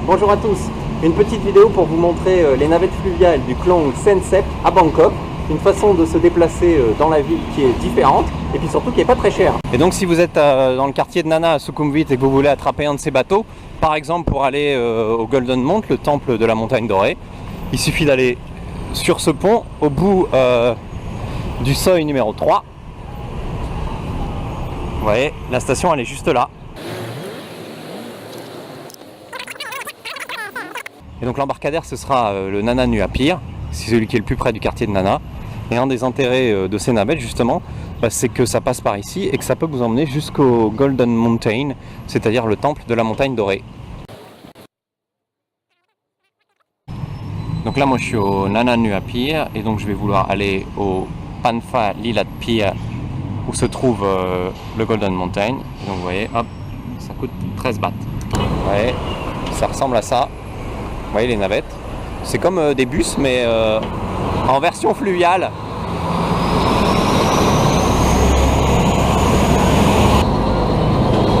Bonjour à tous, une petite vidéo pour vous montrer les navettes fluviales du Klong Sensep à Bangkok. Une façon de se déplacer dans la ville qui est différente et puis surtout qui n'est pas très chère. Et donc si vous êtes dans le quartier de Nana à Sukhumvit et que vous voulez attraper un de ces bateaux, par exemple pour aller au Golden Mount, le temple de la montagne dorée, il suffit d'aller sur ce pont au bout du seuil numéro 3. Vous voyez, la station elle est juste là. Et donc l'embarcadère ce sera le Nana Nua Pier, c'est celui qui est le plus près du quartier de Nana. Et un des intérêts de ces navettes justement, c'est que ça passe par ici et que ça peut vous emmener jusqu'au Golden Mountain, c'est-à-dire le temple de la montagne dorée. Donc là moi je suis au Nana Nua Pier et donc je vais vouloir aller au Pan Pha Lilat Pier où se trouve le Golden Mountain. Et donc vous voyez, hop, ça coûte 13 bahts. Vous voyez, ça ressemble à ça. Vous voyez les navettes, c'est comme des bus mais en version fluviale.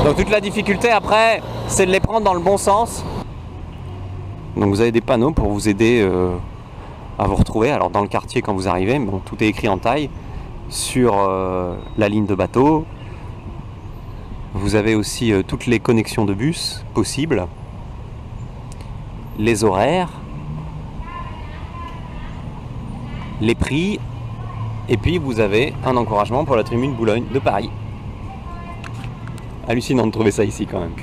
Donc toute la difficulté après c'est de les prendre dans le bon sens. Donc vous avez des panneaux pour vous aider à vous retrouver. Alors dans le quartier quand vous arrivez, bon, tout est écrit en thaï sur la ligne de bateau. Vous avez aussi toutes les connexions de bus possibles, les horaires, les prix, et puis vous avez un encouragement pour la tribune Boulogne de Paris. Hallucinant de trouver ça ici quand même.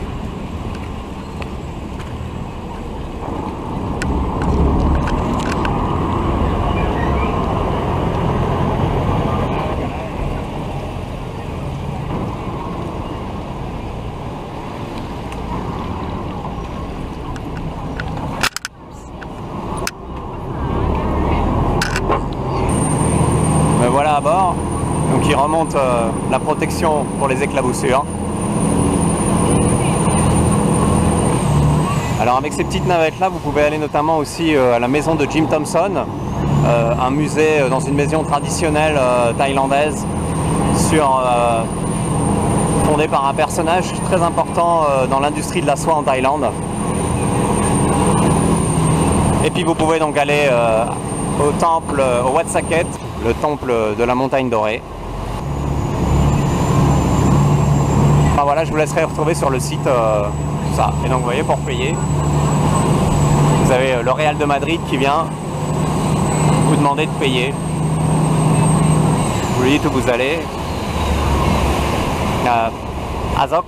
Voilà à bord, donc il remonte la protection pour les éclaboussures. Alors avec ces petites navettes là vous pouvez aller notamment aussi à la maison de Jim Thompson, un musée dans une maison traditionnelle thaïlandaise fondée par un personnage très important dans l'industrie de la soie en Thaïlande. Et puis vous pouvez donc aller au temple, au Wat Saket, le temple de la montagne dorée. Enfin, voilà, je vous laisserai retrouver sur le site ça. Et donc vous voyez, pour payer, vous avez le Real de Madrid qui vient vous demander de payer. Vous lui dites où vous allez. Azok.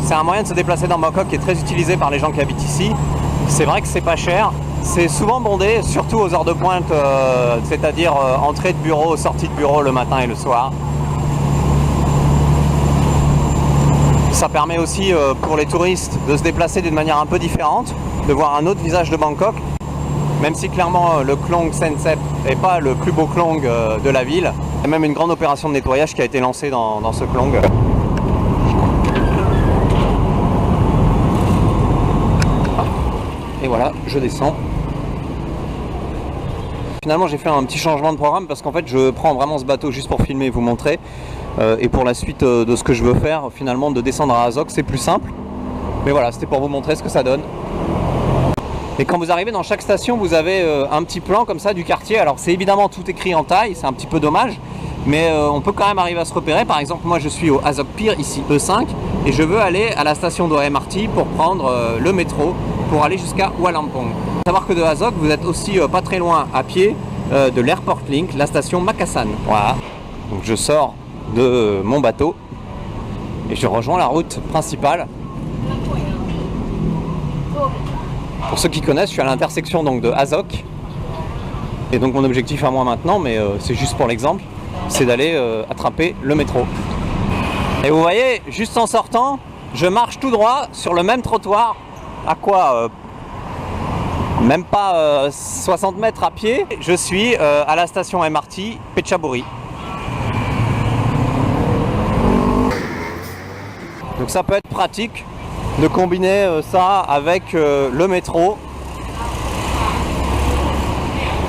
C'est un moyen de se déplacer dans Bangkok qui est très utilisé par les gens qui habitent ici. C'est vrai que c'est pas cher, c'est souvent bondé, surtout aux heures de pointe, c'est-à-dire entrée de bureau, sortie de bureau le matin et le soir. Ça permet aussi pour les touristes de se déplacer d'une manière un peu différente, de voir un autre visage de Bangkok, même si clairement le Klong Sensep n'est pas le plus beau Klong de la ville. Il y a même une grande opération de nettoyage qui a été lancée dans ce Klong. Et voilà, je descends. Finalement j'ai fait un petit changement de programme parce qu'en fait je prends vraiment ce bateau juste pour filmer et vous montrer. Et pour la suite de ce que je veux faire, finalement de descendre à Azok, c'est plus simple. Mais voilà, c'était pour vous montrer ce que ça donne. Et quand vous arrivez dans chaque station, vous avez un petit plan comme ça du quartier. Alors c'est évidemment tout écrit en thaï, c'est un petit peu dommage. Mais on peut quand même arriver à se repérer. Par exemple, moi je suis au Azok Pier, ici E5. Et je veux aller à la station de MRT pour prendre le métro pour aller jusqu'à Walampong. Il faut savoir que de Azok, vous êtes aussi pas très loin à pied de l'Airport Link, la station Makassan. Voilà. Donc je sors de mon bateau et je rejoins la route principale. Pour ceux qui connaissent, je suis à l'intersection donc de Azok. Et donc mon objectif à moi maintenant, mais c'est juste pour l'exemple, c'est d'aller attraper le métro. Et vous voyez, juste en sortant, je marche tout droit sur le même trottoir. À quoi même pas 60 mètres à pied, je suis à la station MRT Phetchaburi. Donc ça peut être pratique de combiner ça avec le métro.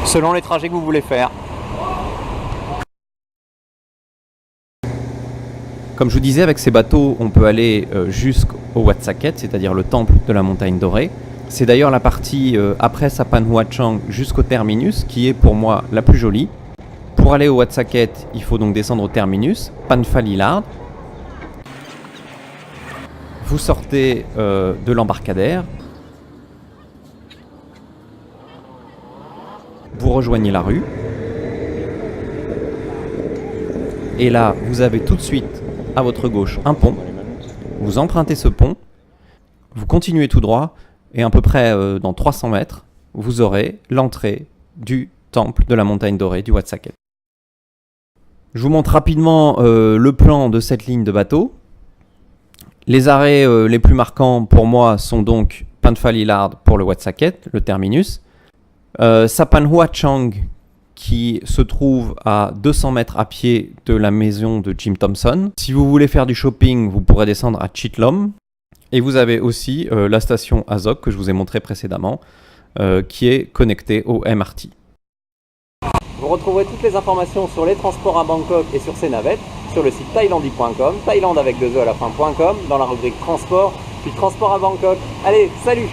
selon les trajets que vous voulez faire. Comme je vous disais, avec ces bateaux, on peut aller jusqu'au Wat Saket, c'est-à-dire le temple de la montagne dorée. C'est d'ailleurs la partie après Sapan Huachang jusqu'au terminus qui est pour moi la plus jolie. Pour aller au Wat Saket, il faut donc descendre au terminus, Panfalilard. Vous sortez de l'embarcadère. Vous rejoignez la rue. Et là, vous avez tout de suite à votre gauche un pont. Vous empruntez ce pont. Vous continuez tout droit. Et à peu près dans 300 mètres, vous aurez l'entrée du temple de la montagne dorée du Wat Saket. Je vous montre rapidement le plan de cette ligne de bateau. Les arrêts les plus marquants pour moi sont donc Panfalilard pour le Wat Saket, le terminus. Sapan Huachang qui se trouve à 200 mètres à pied de la maison de Jim Thompson. Si vous voulez faire du shopping, vous pourrez descendre à Chitlom. Et vous avez aussi la station Azok que je vous ai montré précédemment, qui est connectée au MRT. Vous retrouverez toutes les informations sur les transports à Bangkok et sur ces navettes sur le site thailandi.com, Thaïlande avec 2 E à la fin.com, dans la rubrique transport, puis transport à Bangkok. Allez, salut!